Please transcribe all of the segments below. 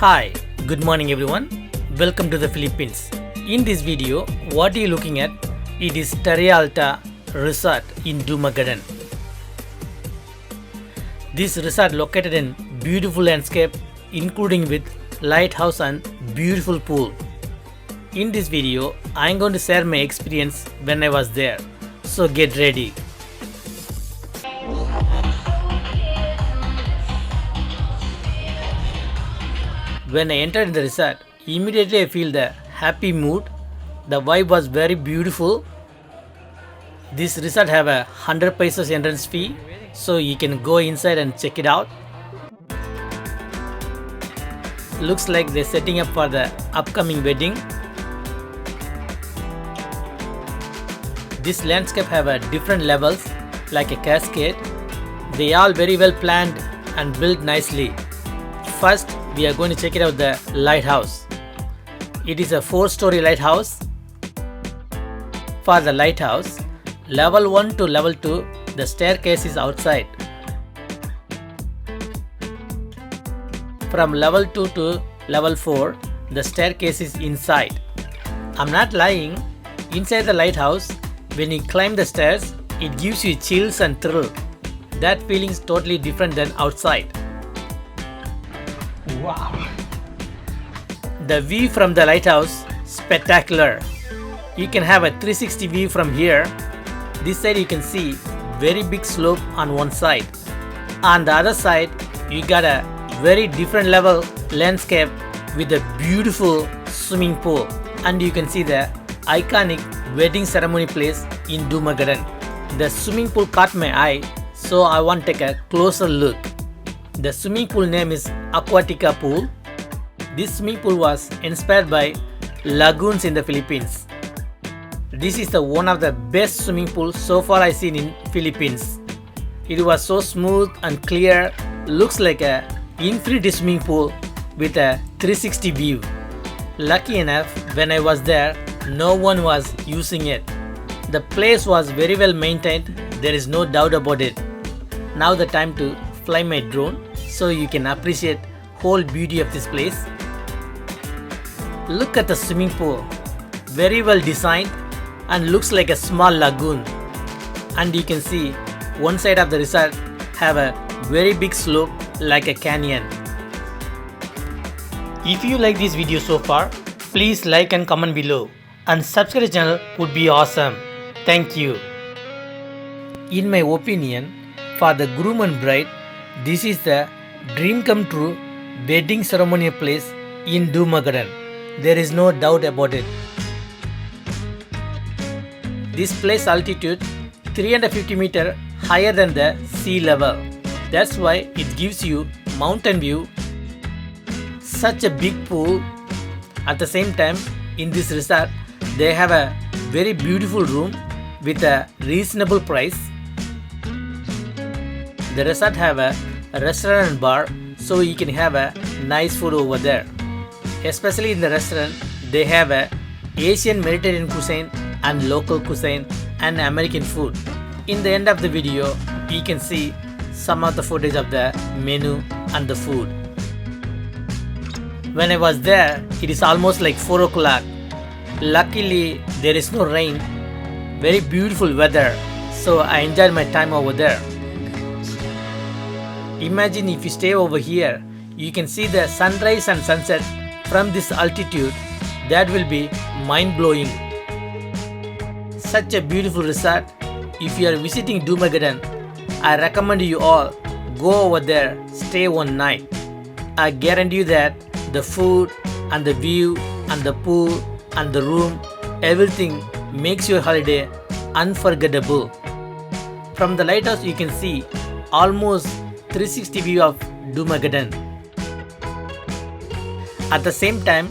Hi, good morning everyone. Welcome to the Philippines. In this video, what are you looking at? It is Tierra Alta resort in Dumaguete. This resort located in beautiful landscape including with lighthouse and beautiful pool. In this video, I am going to share my experience when I was there. So get ready. When I entered the resort, immediately I feel the happy mood. The vibe was very beautiful. This resort have a 100 pesos entrance fee, so you can go inside and check it out. Looks like they're setting up for the upcoming wedding. This landscape have a different levels like a cascade. They all very well planned and built nicely. First, we are going to check it out the lighthouse. It is a 4-story lighthouse. For the lighthouse, level 1 to level 2, the staircase is outside. From level 2 to level 4, the staircase is inside. I'm not lying, inside the lighthouse, when you climb the stairs, it gives you chills and thrill. That feeling is totally different than outside. Wow! The view from the lighthouse, spectacular. You can have a 360 view from here. This side you can see very big slope on one side. On the other side, you got a very different level landscape with a beautiful swimming pool. And you can see the iconic wedding ceremony place in Dumaguete. The swimming pool caught my eye, so I want to take a closer look. The swimming pool name is Aquatica pool. This swimming pool was inspired by lagoons in the Philippines. This is the one of the best swimming pools so far I've seen in Philippines. It was so smooth and clear, looks like a infinity swimming pool with a 360 view. Lucky enough, when I was there, no one was using it. The place was very well maintained, there is no doubt about it. Now the time to fly my drone so you can appreciate whole beauty of this place. Look at the swimming pool, very well designed and looks like a small lagoon. And you can see one side of the resort have a very big slope like a canyon. If you like this video so far, please like and comment below and subscribe to the channel would be awesome. Thank you. In my opinion, for the groom and bride, this is the dream come true wedding ceremony place in Dumaguete. There is no doubt about it. This place altitude 350 meter higher than the sea level. That's why it gives you mountain view. Such a big pool. At the same time, in this resort, they have a very beautiful room with a reasonable price. The resort have a restaurant and bar, so you can have a nice food over there. Especially in the restaurant, they have a Asian Mediterranean cuisine and local cuisine and American food. In the end of the video, you can see some of the footage of the menu and the food. When I was there, it is almost like 4 o'clock. Luckily, there is no rain. Very beautiful weather, so I enjoyed my time over there. Imagine if you stay over here, you can see the sunrise and sunset from this altitude. That will be mind-blowing. Such a beautiful resort. If you are visiting Dumaguete, I recommend you all go over there, stay one night. I guarantee you that the food and the view and the pool and the room, everything makes your holiday unforgettable. From the lighthouse you can see almost 360 view of Dumaguete. At the same time,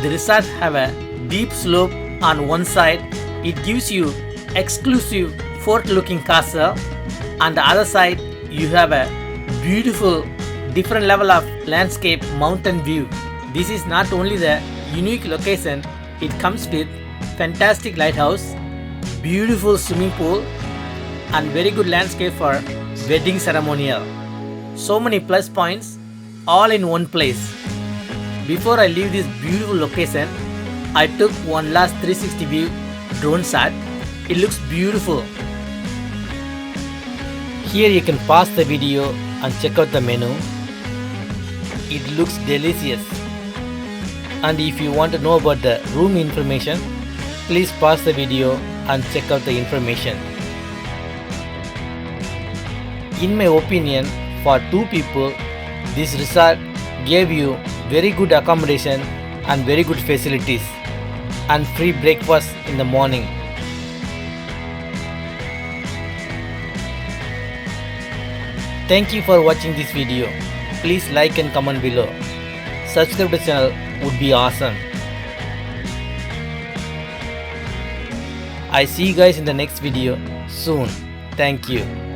the resort have a deep slope on one side. It gives you exclusive fort looking castle. On the other side, you have a beautiful different level of landscape mountain view. This is not only the unique location, it comes with fantastic lighthouse, beautiful swimming pool and very good landscape for wedding ceremonial. So many plus points all in one place. Before I leave this beautiful location, I took one last 360 view drone shot. It looks beautiful. Here you can pause the video and check out the menu. It looks delicious. And if you want to know about the room information, please pause the video and check out the information. In my opinion, for 2 people, this resort gave you very good accommodation and very good facilities and free breakfast in the morning. Thank you for watching this video. Please like and comment below. Subscribe to the channel would be awesome. I see you guys in the next video soon. Thank you.